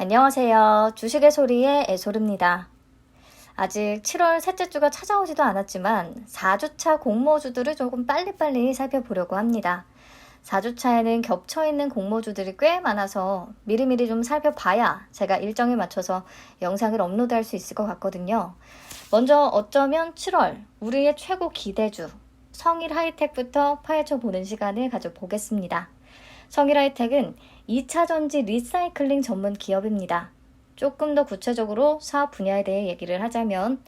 안녕하세요. 주식의 소리의 애소르입니다. 아직 7월 셋째 주가 찾아오지도 않았지만 4주차 공모주들을 조금 빨리빨리 살펴보려고 합니다. 4주차에는 겹쳐있는 공모주들이 꽤 많아서 미리미리 좀 살펴봐야 제가 일정에 맞춰서 영상을 업로드할 수 있을 것 같거든요. 먼저 어쩌면 7월 우리의 최고 기대주 성일하이텍부터 파헤쳐보는 시간을 가져보겠습니다. 성일하이텍은 2차전지 리사이클링 전문 기업입니다. 조금 더 구체적으로 사업 분야에 대해 얘기를 하자면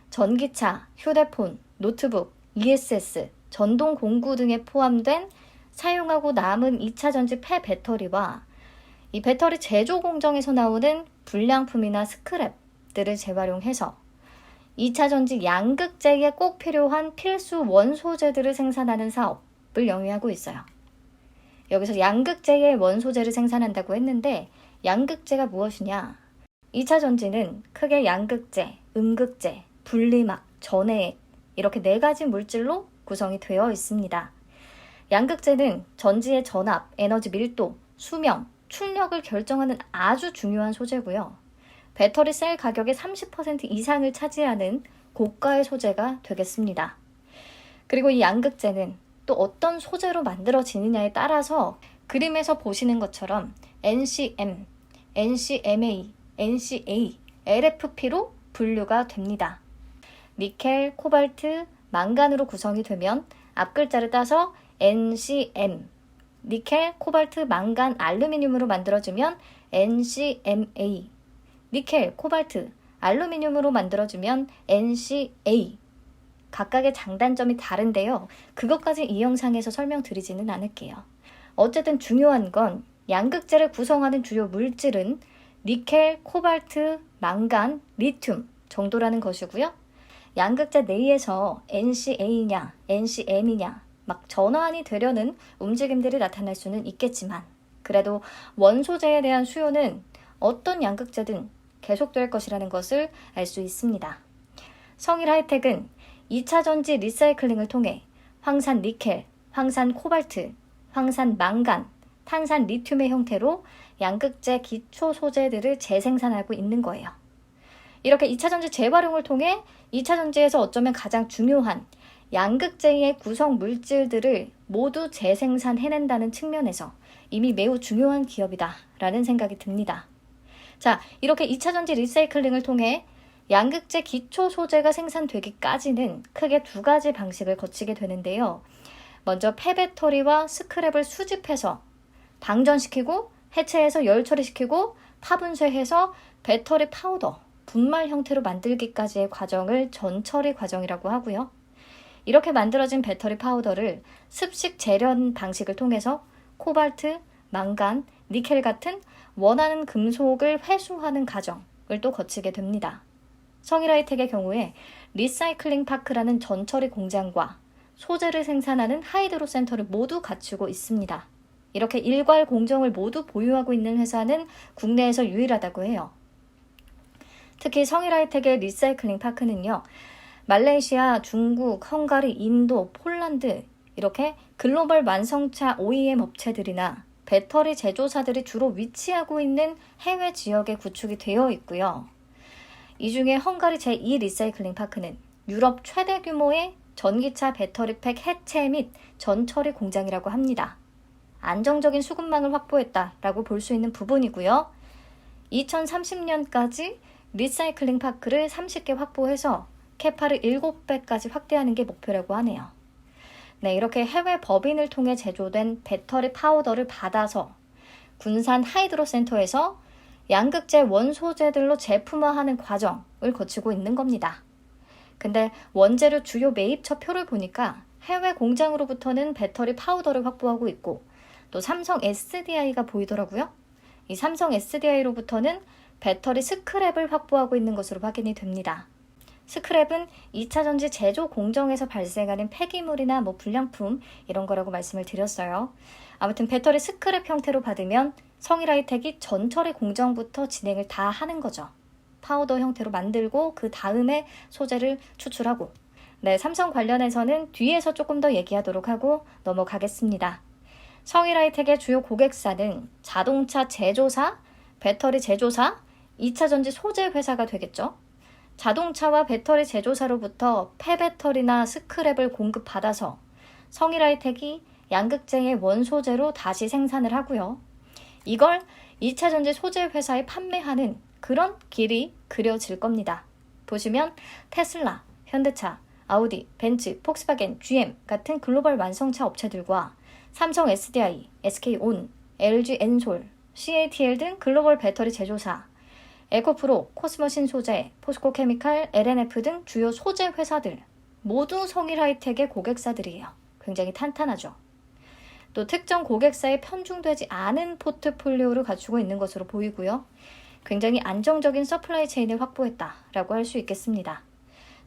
전기차, 휴대폰, 노트북, ESS, 전동 공구 등에 포함된 사용하고 남은 2차전지 폐배터리와 이 배터리 제조 공정에서 나오는 불량품이나 스크랩들을 재활용해서 2차전지 양극재에 꼭 필요한 필수 원소재들을 생산하는 사업을 영위하고 있어요. 여기서 양극재의 원소재를 생산한다고 했는데 양극재가 무엇이냐? 2차 전지는 크게 양극재, 음극재, 분리막, 전해액 이렇게 4가지 물질로 구성이 되어 있습니다. 양극재는 전지의 전압, 에너지 밀도, 수명, 출력을 결정하는 아주 중요한 소재고요. 배터리 셀 가격의 30% 이상을 차지하는 고가의 소재가 되겠습니다. 그리고 이 양극재는 또 어떤 소재로 만들어지느냐에 따라서 그림에서 보시는 것처럼 NCM, NCMA, NCA, LFP로 분류가 됩니다. 니켈, 코발트, 망간으로 구성이 되면 앞글자를 따서 NCM, 니켈, 코발트, 망간, 알루미늄으로 만들어지면 NCMA, 니켈, 코발트, 알루미늄으로 만들어지면 NCA. 각각의 장단점이 다른데요. 그것까지 이 영상에서 설명드리지는 않을게요. 어쨌든 중요한 건 양극재를 구성하는 주요 물질은 니켈, 코발트, 망간, 리튬 정도라는 것이고요. 양극재 내에서 NCA냐, NCM이냐 막 전환이 되려는 움직임들이 나타날 수는 있겠지만 그래도 원소재에 대한 수요는 어떤 양극재든 계속될 것이라는 것을 알 수 있습니다. 성일하이텍은 2차 전지 리사이클링을 통해 황산 니켈, 황산 코발트, 황산 망간, 탄산 리튬의 형태로 양극재 기초 소재들을 재생산하고 있는 거예요. 이렇게 2차 전지 재활용을 통해 2차 전지에서 어쩌면 가장 중요한 양극재의 구성 물질들을 모두 재생산해낸다는 측면에서 이미 매우 중요한 기업이다라는 생각이 듭니다. 자, 이렇게 2차 전지 리사이클링을 통해 양극재 기초 소재가 생산되기까지는 크게 2가지 방식을 거치게 되는데요. 먼저 폐배터리와 스크랩을 수집해서 방전시키고 해체해서 열 처리시키고 파분쇄해서 배터리 파우더, 분말 형태로 만들기까지의 과정을 전처리 과정이라고 하고요. 이렇게 만들어진 배터리 파우더를 습식 재련 방식을 통해서 코발트, 망간, 니켈 같은 원하는 금속을 회수하는 과정을 또 거치게 됩니다. 성일하이텍의 경우에 리사이클링 파크라는 전처리 공장과 소재를 생산하는 하이드로 센터를 모두 갖추고 있습니다. 이렇게 일괄 공정을 모두 보유하고 있는 회사는 국내에서 유일하다고 해요. 특히 성일하이텍의 리사이클링 파크는요. 말레이시아, 중국, 헝가리, 인도, 폴란드 이렇게 글로벌 완성차 OEM 업체들이나 배터리 제조사들이 주로 위치하고 있는 해외 지역에 구축이 되어 있고요. 이 중에 헝가리 제2 리사이클링 파크는 유럽 최대 규모의 전기차 배터리 팩 해체 및 전처리 공장이라고 합니다. 안정적인 수급망을 확보했다라고 볼 수 있는 부분이고요. 2030년까지 리사이클링 파크를 30개 확보해서 캐파를 7배까지 확대하는 게 목표라고 하네요. 네, 이렇게 해외 법인을 통해 제조된 배터리 파우더를 받아서 군산 하이드로 센터에서 양극재 원소재들로 제품화하는 과정을 거치고 있는 겁니다. 근데 원재료 주요 매입처 표를 보니까 해외 공장으로부터는 배터리 파우더를 확보하고 있고 또 삼성 SDI가 보이더라고요. 이 삼성 SDI로부터는 배터리 스크랩을 확보하고 있는 것으로 확인이 됩니다. 스크랩은 2차 전지 제조 공정에서 발생하는 폐기물이나 불량품 이런 거라고 말씀을 드렸어요. 아무튼 배터리 스크랩 형태로 받으면 성일하이텍이 전처리 공정부터 진행을 다 하는 거죠. 파우더 형태로 만들고 그 다음에 소재를 추출하고 네, 삼성 관련해서는 뒤에서 조금 더 얘기하도록 하고 넘어가겠습니다. 성일하이텍의 주요 고객사는 자동차 제조사, 배터리 제조사, 2차 전지 소재 회사가 되겠죠. 자동차와 배터리 제조사로부터 폐배터리나 스크랩을 공급받아서 성일하이텍이 양극재의 원소재로 다시 생산을 하고요. 이걸 2차 전지 소재 회사에 판매하는 그런 길이 그려질 겁니다. 보시면 테슬라, 현대차, 아우디, 벤츠, 폭스바겐, GM 같은 글로벌 완성차 업체들과 삼성 SDI, SK온, LG 엔솔, CATL 등 글로벌 배터리 제조사, 에코프로, 코스모 신소재, 포스코 케미칼, LNF 등 주요 소재 회사들 모두 성일하이텍의 고객사들이에요. 굉장히 탄탄하죠. 또 특정 고객사에 편중되지 않은 포트폴리오를 갖추고 있는 것으로 보이고요. 굉장히 안정적인 서플라이 체인을 확보했다라고 할 수 있겠습니다.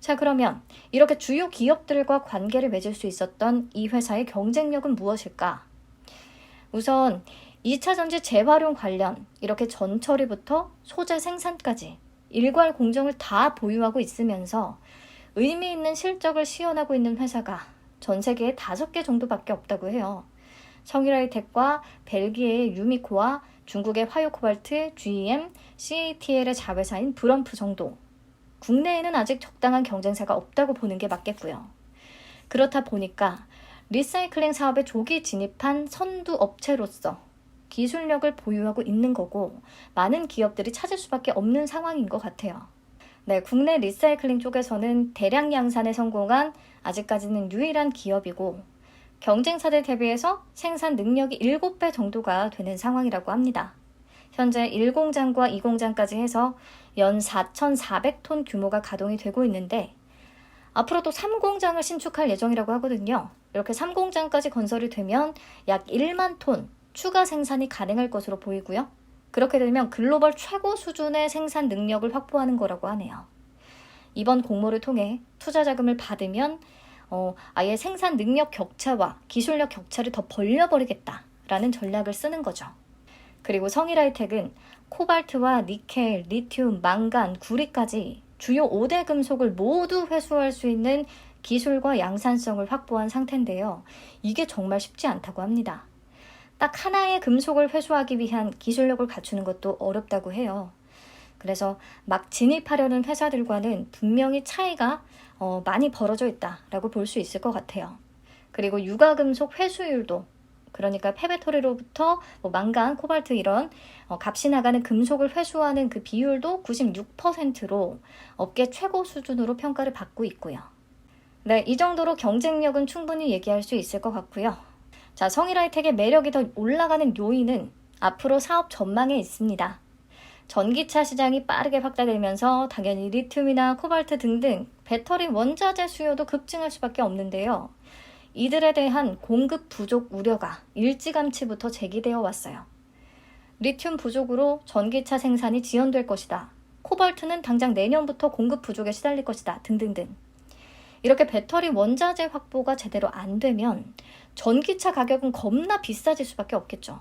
자, 그러면 이렇게 주요 기업들과 관계를 맺을 수 있었던 이 회사의 경쟁력은 무엇일까? 우선 2차 전지 재활용 관련 이렇게 전처리부터 소재 생산까지 일괄 공정을 다 보유하고 있으면서 의미 있는 실적을 시현하고 있는 회사가 전 세계에 5개 정도밖에 없다고 해요. 성일하이텍과 벨기에의 유미코와 중국의 화요코발트, GM, CATL의 자회사인 브럼프 정도. 국내에는 아직 적당한 경쟁사가 없다고 보는 게 맞겠고요. 그렇다 보니까 리사이클링 사업에 조기 진입한 선두 업체로서 기술력을 보유하고 있는 거고 많은 기업들이 찾을 수밖에 없는 상황인 것 같아요. 네, 국내 리사이클링 쪽에서는 대량 양산에 성공한 아직까지는 유일한 기업이고 경쟁사들 대비해서 생산 능력이 7배 정도가 되는 상황이라고 합니다. 현재 1공장과 2공장까지 해서 연 4,400톤 규모가 가동이 되고 있는데 앞으로 또 3공장을 신축할 예정이라고 하거든요. 이렇게 3공장까지 건설이 되면 약 1만 톤 추가 생산이 가능할 것으로 보이고요. 그렇게 되면 글로벌 최고 수준의 생산 능력을 확보하는 거라고 하네요. 이번 공모를 통해 투자 자금을 받으면 아예 생산 능력 격차와 기술력 격차를 더 벌려버리겠다라는 전략을 쓰는 거죠. 그리고 성일하이텍은 코발트와 니켈, 리튬, 망간, 구리까지 주요 5대 금속을 모두 회수할 수 있는 기술과 양산성을 확보한 상태인데요. 이게 정말 쉽지 않다고 합니다. 딱 하나의 금속을 회수하기 위한 기술력을 갖추는 것도 어렵다고 해요. 그래서 막 진입하려는 회사들과는 분명히 차이가 많이 벌어져 있다라고 볼 수 있을 것 같아요. 그리고 유가금속 회수율도 그러니까 폐배터리로부터 망간, 코발트 이런 값이 나가는 금속을 회수하는 그 비율도 96%로 업계 최고 수준으로 평가를 받고 있고요. 네, 이 정도로 경쟁력은 충분히 얘기할 수 있을 것 같고요. 자, 성일하이텍의 매력이 더 올라가는 요인은 앞으로 사업 전망에 있습니다. 전기차 시장이 빠르게 확대되면서 당연히 리튬이나 코발트 등등 배터리 원자재 수요도 급증할 수밖에 없는데요. 이들에 대한 공급 부족 우려가 일찌감치부터 제기되어 왔어요. 리튬 부족으로 전기차 생산이 지연될 것이다. 코발트는 당장 내년부터 공급 부족에 시달릴 것이다. 등등등. 이렇게 배터리 원자재 확보가 제대로 안 되면 전기차 가격은 겁나 비싸질 수밖에 없겠죠.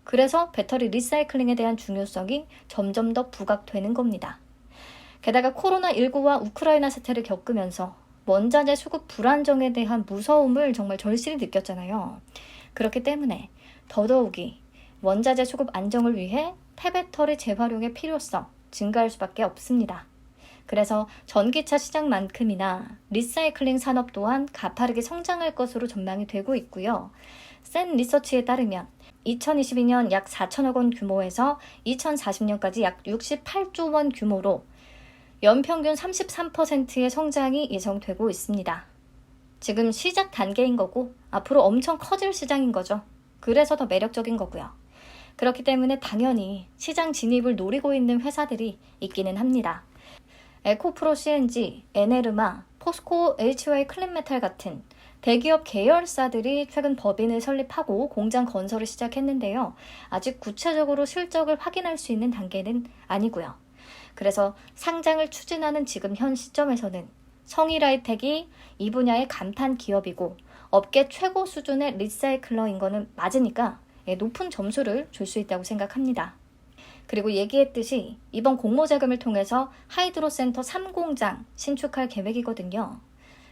그래서 배터리 리사이클링에 대한 중요성이 점점 더 부각되는 겁니다. 게다가 코로나19와 우크라이나 사태를 겪으면서 원자재 수급 불안정에 대한 무서움을 정말 절실히 느꼈잖아요. 그렇기 때문에 더더욱이 원자재 수급 안정을 위해 폐배터리 재활용의 필요성 증가할 수밖에 없습니다. 그래서 전기차 시장만큼이나 리사이클링 산업 또한 가파르게 성장할 것으로 전망이 되고 있고요. 센 리서치에 따르면 2022년 약 4천억 원 규모에서 2040년까지 약 68조 원 규모로 연평균 33%의 성장이 예상되고 있습니다. 지금 시작 단계인 거고 앞으로 엄청 커질 시장인 거죠. 그래서 더 매력적인 거고요. 그렇기 때문에 당연히 시장 진입을 노리고 있는 회사들이 있기는 합니다. 에코프로 CNG, 에네르마, 포스코 HY 클린메탈 같은 대기업 계열사들이 최근 법인을 설립하고 공장 건설을 시작했는데요. 아직 구체적으로 실적을 확인할 수 있는 단계는 아니고요. 그래서 상장을 추진하는 지금 현 시점에서는 성일하이텍이 이 분야의 간판 기업이고 업계 최고 수준의 리사이클러인 거는 맞으니까 높은 점수를 줄 수 있다고 생각합니다. 그리고 얘기했듯이 이번 공모 자금을 통해서 하이드로센터 3공장 신축할 계획이거든요.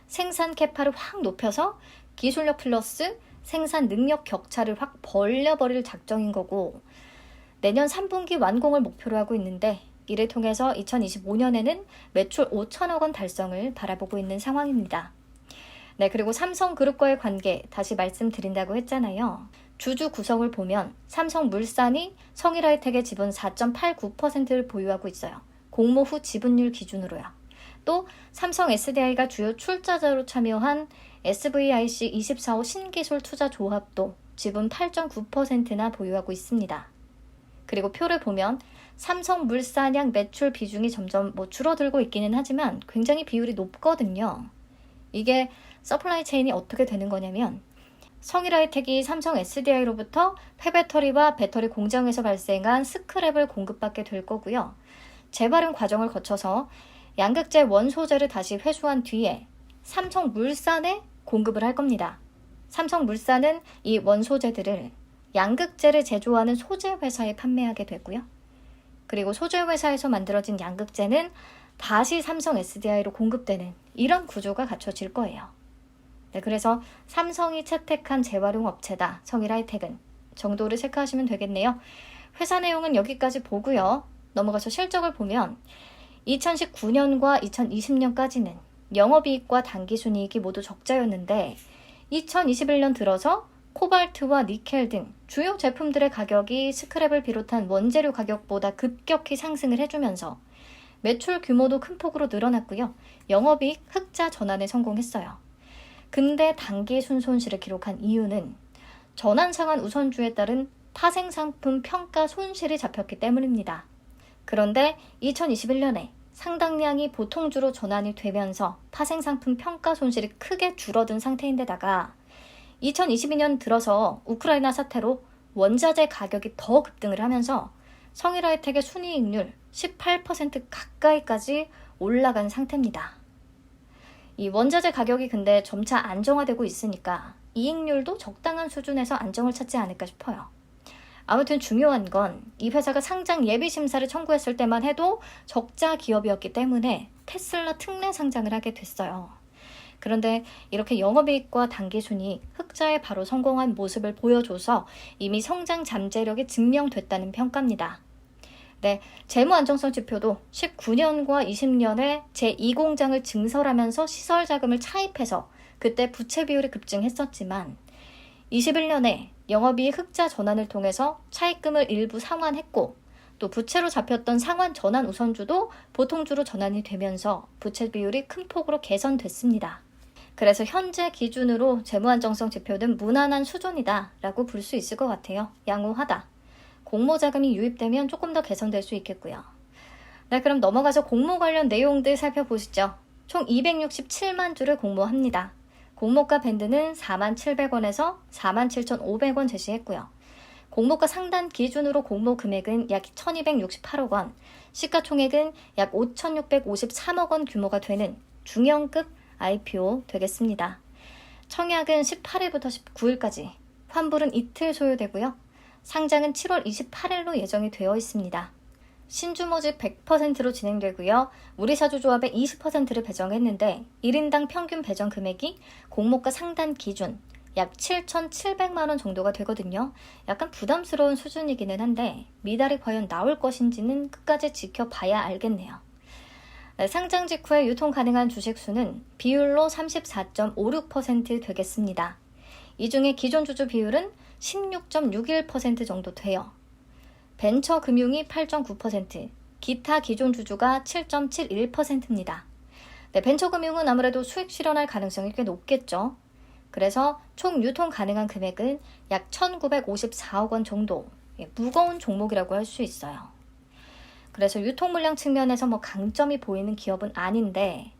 생산 캐파를 확 높여서 기술력 플러스 생산 능력 격차를 확 벌려버릴 작정인 거고 내년 3분기 완공을 목표로 하고 있는데 이를 통해서 2025년에는 매출 5천억 원 달성을 바라보고 있는 상황입니다. 네, 그리고 삼성그룹과의 관계 다시 말씀드린다고 했잖아요. 주주 구성을 보면 삼성물산이 성일하이텍의 지분 4.89%를 보유하고 있어요. 공모 후 지분율 기준으로요. 또 삼성 SDI가 주요 출자자로 참여한 SVIC 24호 신기술 투자 조합도 지분 8.9%나 보유하고 있습니다. 그리고 표를 보면 삼성물산양 매출 비중이 점점 줄어들고 있기는 하지만 굉장히 비율이 높거든요. 이게 서플라이 체인이 어떻게 되는 거냐면 성일하이텍이 삼성 SDI로부터 폐배터리와 배터리 공장에서 발생한 스크랩을 공급받게 될 거고요. 재활용 과정을 거쳐서 양극재 원소재를 다시 회수한 뒤에 삼성물산에 공급을 할 겁니다. 삼성물산은 이 원소재들을 양극재를 제조하는 소재 회사에 판매하게 되고요. 그리고 소재 회사에서 만들어진 양극재는 다시 삼성 SDI로 공급되는 이런 구조가 갖춰질 거예요. 네, 그래서 삼성이 채택한 재활용 업체다. 성일하이텍은 정도를 체크하시면 되겠네요. 회사 내용은 여기까지 보고요. 넘어가서 실적을 보면 2019년과 2020년까지는 영업이익과 당기순이익이 모두 적자였는데 2021년 들어서 코발트와 니켈 등 주요 제품들의 가격이 스크랩을 비롯한 원재료 가격보다 급격히 상승을 해주면서 매출 규모도 큰 폭으로 늘어났고요. 영업이익 흑자 전환에 성공했어요. 근데 당기순 손실을 기록한 이유는 전환상환 우선주에 따른 파생상품 평가 손실이 잡혔기 때문입니다. 그런데 2021년에 상당량이 보통주로 전환이 되면서 파생상품 평가 손실이 크게 줄어든 상태인데다가 2022년 들어서 우크라이나 사태로 원자재 가격이 더 급등을 하면서 성일하이텍의 순이익률 18% 가까이까지 올라간 상태입니다. 이 원자재 가격이 근데 점차 안정화되고 있으니까 이익률도 적당한 수준에서 안정을 찾지 않을까 싶어요. 아무튼 중요한 건 이 회사가 상장 예비 심사를 청구했을 때만 해도 적자 기업이었기 때문에 테슬라 특례 상장을 하게 됐어요. 그런데 이렇게 영업이익과 당기순이익, 흑자에 바로 성공한 모습을 보여줘서 이미 성장 잠재력이 증명됐다는 평가입니다. 네, 재무 안정성 지표도 19년과 20년에 제2공장을 증설하면서 시설 자금을 차입해서 그때 부채 비율이 급증했었지만 21년에 영업이익 흑자 전환을 통해서 차입금을 일부 상환했고 또 부채로 잡혔던 상환 전환 우선주도 보통주로 전환이 되면서 부채 비율이 큰 폭으로 개선됐습니다. 그래서 현재 기준으로 재무 안정성 지표는 무난한 수준이다 라고 볼 수 있을 것 같아요. 양호하다. 공모 자금이 유입되면 조금 더 개선될 수 있겠고요. 네, 그럼 넘어가서 공모 관련 내용들 살펴보시죠. 총 267만 주를 공모합니다. 공모가 밴드는 47,000원에서 47,500원 제시했고요. 공모가 상단 기준으로 공모 금액은 약 1,268억 원, 시가총액은 약 5,653억 원 규모가 되는 중형급 IPO 되겠습니다. 청약은 18일부터 19일까지, 환불은 이틀 소요되고요. 상장은 7월 28일로 예정이 되어 있습니다. 신주 모집 100%로 진행되고요. 우리사주조합에 20%를 배정했는데 1인당 평균 배정 금액이 공모가 상단 기준 약 7,700만 원 정도가 되거든요. 약간 부담스러운 수준이기는 한데 미달이 과연 나올 것인지는 끝까지 지켜봐야 알겠네요. 상장 직후에 유통 가능한 주식 수는 비율로 34.56% 되겠습니다. 이 중에 기존 주주 비율은 16.61% 정도 돼요. 벤처 금융이 8.9%, 기타 기존 주주가 7.71%입니다. 네, 벤처 금융은 아무래도 수익 실현할 가능성이 꽤 높겠죠. 그래서 총 유통 가능한 금액은 약 1,954억 원 정도, 무거운 종목이라고 할 수 있어요. 그래서 유통 물량 측면에서 강점이 보이는 기업은 아닌데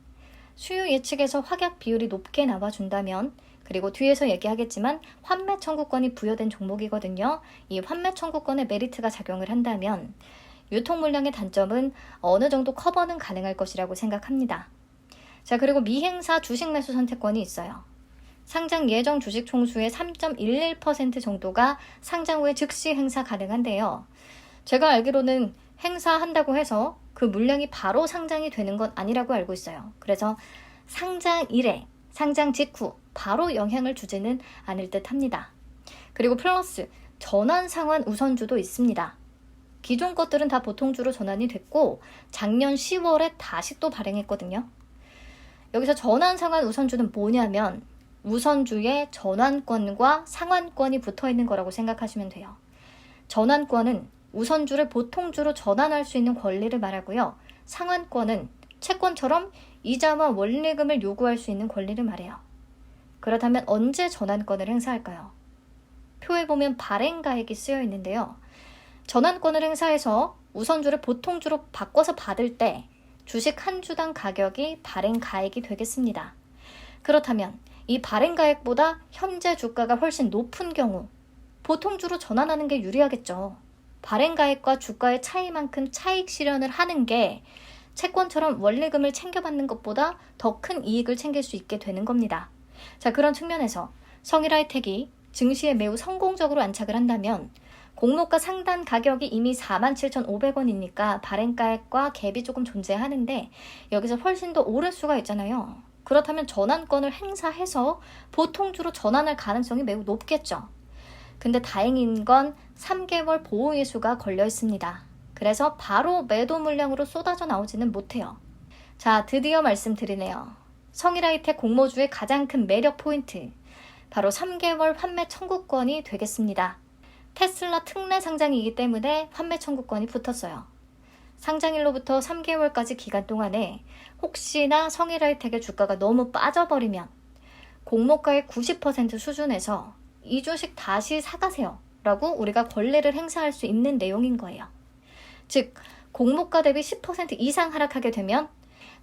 수요 예측에서 확약 비율이 높게 나와준다면, 그리고 뒤에서 얘기하겠지만 환매 청구권이 부여된 종목이거든요. 이 환매 청구권의 메리트가 작용을 한다면 유통 물량의 단점은 어느 정도 커버는 가능할 것이라고 생각합니다. 자, 그리고 미행사 주식 매수 선택권이 있어요. 상장 예정 주식 총수의 3.11% 정도가 상장 후에 즉시 행사 가능한데요. 제가 알기로는 행사한다고 해서 그 물량이 바로 상장이 되는 건 아니라고 알고 있어요. 그래서 상장 이래, 상장 직후 바로 영향을 주지는 않을 듯 합니다. 그리고 플러스 전환 상환 우선주도 있습니다. 기존 것들은 다 보통주로 전환이 됐고 작년 10월에 다시 또 발행했거든요. 여기서 전환 상환 우선주는 뭐냐면 우선주에 전환권과 상환권이 붙어있는 거라고 생각하시면 돼요. 전환권은 우선주를 보통주로 전환할 수 있는 권리를 말하고요. 상환권은 채권처럼 이자와 원리금을 요구할 수 있는 권리를 말해요. 그렇다면 언제 전환권을 행사할까요? 표에 보면 발행가액이 쓰여 있는데요. 전환권을 행사해서 우선주를 보통주로 바꿔서 받을 때 주식 한 주당 가격이 발행가액이 되겠습니다. 그렇다면 이 발행가액보다 현재 주가가 훨씬 높은 경우 보통주로 전환하는 게 유리하겠죠. 발행가액과 주가의 차이만큼 차익 실현을 하는 게 채권처럼 원리금을 챙겨받는 것보다 더 큰 이익을 챙길 수 있게 되는 겁니다. 자, 그런 측면에서 성일하이텍이 증시에 매우 성공적으로 안착을 한다면 공모가 상단 가격이 이미 47,500원이니까 발행가액과 갭이 조금 존재하는데 여기서 훨씬 더 오를 수가 있잖아요. 그렇다면 전환권을 행사해서 보통주로 전환할 가능성이 매우 높겠죠. 근데 다행인 건 3개월 보호예수가 걸려 있습니다. 그래서 바로 매도 물량으로 쏟아져 나오지는 못해요. 자, 드디어 말씀드리네요. 성일하이텍 공모주의 가장 큰 매력 포인트, 바로 3개월 환매 청구권이 되겠습니다. 테슬라 특례 상장이기 때문에 환매 청구권이 붙었어요. 상장일로부터 3개월까지 기간 동안에 혹시나 성일하이텍의 주가가 너무 빠져버리면 공모가의 90% 수준에서 이 주식 다시 사가세요 라고 우리가 권리를 행사할 수 있는 내용인 거예요. 즉 공모가 대비 10% 이상 하락하게 되면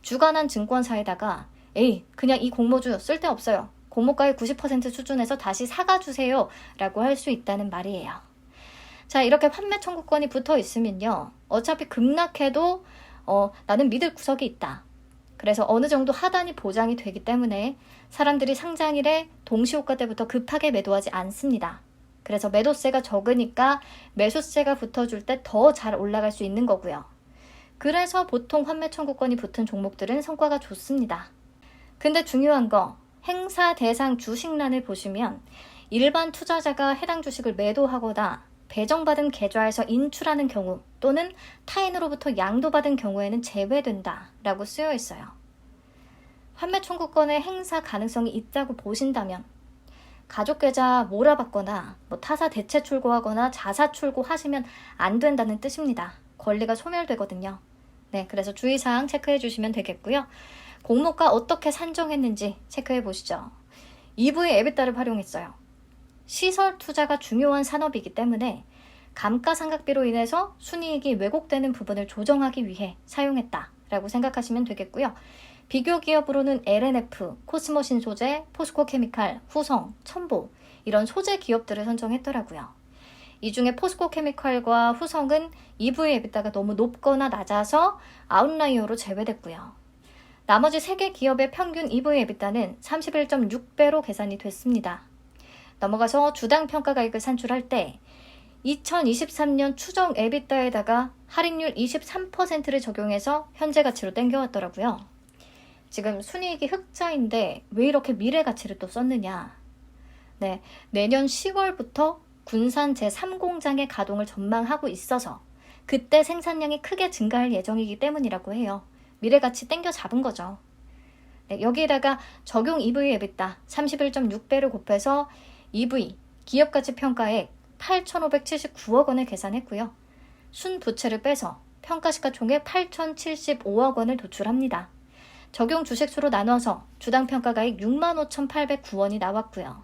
주관한 증권사에다가 에이 그냥 이 공모주 쓸데없어요. 공모가의 90% 수준에서 다시 사가주세요 라고 할 수 있다는 말이에요. 자, 이렇게 환매 청구권이 붙어 있으면요. 어차피 급락해도 나는 믿을 구석이 있다. 그래서 어느 정도 하단이 보장이 되기 때문에 사람들이 상장일에 동시호가 때부터 급하게 매도하지 않습니다. 그래서 매도세가 적으니까 매수세가 붙어줄 때 더 잘 올라갈 수 있는 거고요. 그래서 보통 환매 청구권이 붙은 종목들은 성과가 좋습니다. 근데 중요한 거, 행사 대상 주식란을 보시면 일반 투자자가 해당 주식을 매도하거나 배정받은 계좌에서 인출하는 경우 또는 타인으로부터 양도받은 경우에는 제외된다 라고 쓰여 있어요. 환매 청구권의 행사 가능성이 있다고 보신다면 가족계좌 몰아받거나 타사 대체 출고하거나 자사 출고하시면 안 된다는 뜻입니다. 권리가 소멸되거든요. 네, 그래서 주의사항 체크해 주시면 되겠고요. 공모가 어떻게 산정했는지 체크해 보시죠. EV 에비타를 활용했어요. 시설 투자가 중요한 산업이기 때문에 감가상각비로 인해서 순이익이 왜곡되는 부분을 조정하기 위해 사용했다라고 생각하시면 되겠고요. 비교 기업으로는 LNF, 코스모신소재, 포스코케미칼, 후성, 첨보 이런 소재 기업들을 선정했더라고요. 이 중에 포스코케미칼과 후성은 EV 에비타가 너무 높거나 낮아서 아웃라이어로 제외됐고요. 나머지 3개 기업의 평균 EV 에비타는 31.6배로 계산이 됐습니다. 넘어가서 주당 평가가액을 산출할 때 2023년 추정 에비타에다가 할인율 23%를 적용해서 현재 가치로 땡겨왔더라고요. 지금 순이익이 흑자인데 왜 이렇게 미래 가치를 또 썼느냐. 네, 내년 10월부터 군산 제3공장의 가동을 전망하고 있어서 그때 생산량이 크게 증가할 예정이기 때문이라고 해요. 미래 가치 땡겨 잡은 거죠. 네, 여기에다가 적용 EV 에비타 31.6배를 곱해서 EV 기업가치 평가액 8,579억 원을 계산했고요. 순부채를 빼서 평가시가총액 8,075억 원을 도출합니다. 적용 주식수로 나눠서 주당 평가가액 65,809원이 나왔고요.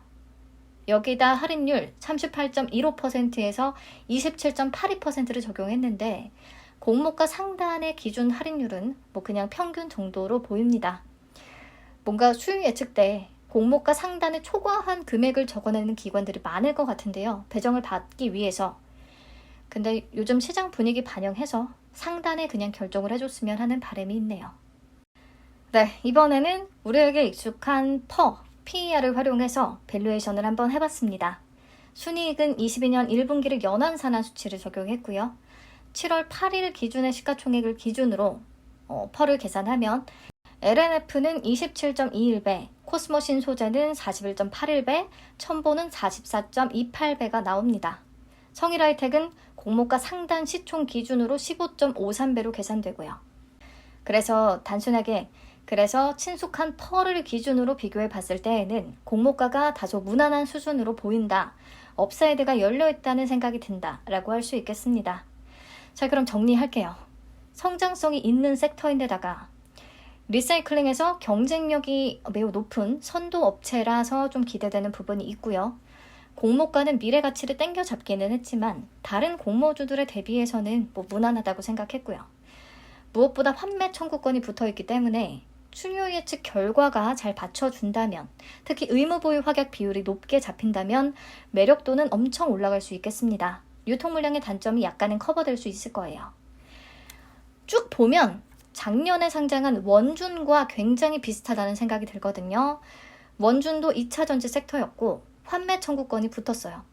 여기다 할인율 38.15%에서 27.82%를 적용했는데 공모가 상단의 기준 할인율은 그냥 평균 정도로 보입니다. 뭔가 수익 예측 때 공모가 상단에 초과한 금액을 적어내는 기관들이 많을 것 같은데요. 배정을 받기 위해서. 근데 요즘 시장 분위기 반영해서 상단에 그냥 결정을 해줬으면 하는 바람이 있네요. 네, 이번에는 우리에게 익숙한 PER을 활용해서 밸류에이션을 한번 해봤습니다. 순이익은 22년 1분기를 연환산하 수치를 적용했고요. 7월 8일 기준의 시가총액을 기준으로 PER을 계산하면 LNF는 27.21배, 코스모신소재는 41.81배, 첨보는 44.28배가 나옵니다. 성일하이텍은 공모가 상단 시총 기준으로 15.53배로 계산되고요. 그래서 단순하게 친숙한 펄을 기준으로 비교해 봤을 때에는 공모가가 다소 무난한 수준으로 보인다. 업사이드가 열려있다는 생각이 든다 라고 할 수 있겠습니다. 자, 그럼 정리할게요. 성장성이 있는 섹터인데다가 리사이클링에서 경쟁력이 매우 높은 선도 업체라서 좀 기대되는 부분이 있고요. 공모가는 미래 가치를 땡겨잡기는 했지만 다른 공모주들에 대비해서는 무난하다고 생각했고요. 무엇보다 환매 청구권이 붙어있기 때문에 수요 예측 결과가 잘 받쳐준다면, 특히 의무보유 확약 비율이 높게 잡힌다면 매력도는 엄청 올라갈 수 있겠습니다. 유통 물량의 단점이 약간은 커버될 수 있을 거예요. 쭉 보면 작년에 상장한 원준과 굉장히 비슷하다는 생각이 들거든요. 원준도 2차 전지 섹터였고 환매 청구권이 붙었어요.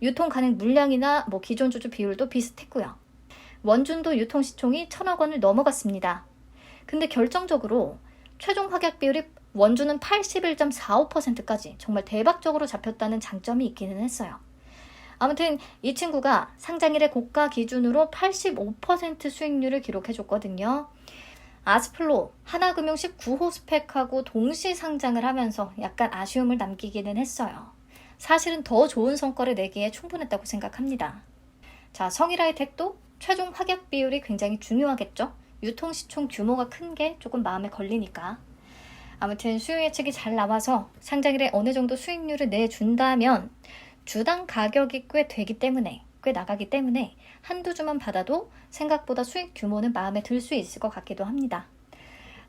유통 가능 물량이나 기존 주주 비율도 비슷했고요. 원준도 유통 시총이 1,000억 원을 넘어갔습니다. 근데 결정적으로 최종 확약 비율이 원준은 81.45%까지 정말 대박적으로 잡혔다는 장점이 있기는 했어요. 아무튼 이 친구가 상장일의 고가 기준으로 85% 수익률을 기록해줬거든요. 아스플로 하나금융 19호 스펙하고 동시 상장을 하면서 약간 아쉬움을 남기기는 했어요. 사실은 더 좋은 성과를 내기에 충분했다고 생각합니다. 자, 성일하이텍도 최종 확약 비율이 굉장히 중요하겠죠? 유통시총 규모가 큰 게 조금 마음에 걸리니까. 아무튼 수요 예측이 잘 나와서 상장일에 어느 정도 수익률을 내준다면 주당 가격이 꽤 나가기 때문에 한두 주만 받아도 생각보다 수익 규모는 마음에 들 수 있을 것 같기도 합니다.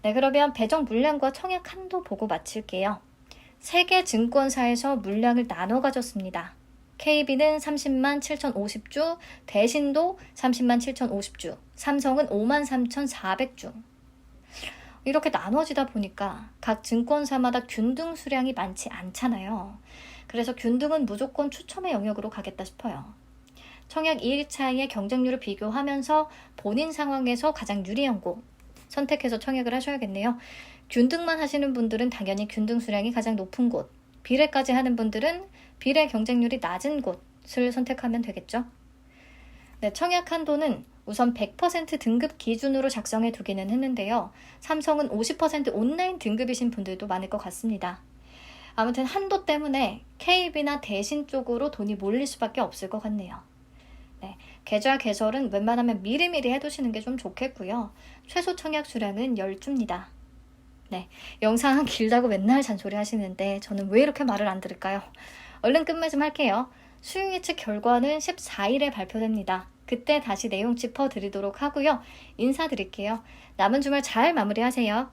네, 그러면 배정 물량과 청약 한도 보고 마칠게요. 3개 증권사에서 물량을 나눠 가졌습니다. KB는 30만 7,050주, 대신도 30만 7,050주, 삼성은 53,400주. 이렇게 나눠지다 보니까 각 증권사마다 균등 수량이 많지 않잖아요. 그래서 균등은 무조건 추첨의 영역으로 가겠다 싶어요. 청약 2일차의 경쟁률을 비교하면서 본인 상황에서 가장 유리한 곳 선택해서 청약을 하셔야겠네요. 균등만 하시는 분들은 당연히 균등 수량이 가장 높은 곳, 비례까지 하는 분들은 비례 경쟁률이 낮은 곳을 선택하면 되겠죠. 네, 청약 한도는 우선 100% 등급 기준으로 작성해 두기는 했는데요. 삼성은 50% 온라인 등급이신 분들도 많을 것 같습니다. 아무튼 한도 때문에 KB나 대신 쪽으로 돈이 몰릴 수밖에 없을 것 같네요. 네, 계좌 개설은 웬만하면 미리미리 해두시는 게 좀 좋겠고요. 최소 청약 수량은 10주입니다. 네, 영상 길다고 맨날 잔소리 하시는데 저는 왜 이렇게 말을 안 들을까요? 얼른 끝말 좀 할게요. 수요 예측 결과는 14일에 발표됩니다. 그때 다시 내용 짚어드리도록 하고요. 인사드릴게요. 남은 주말 잘 마무리하세요.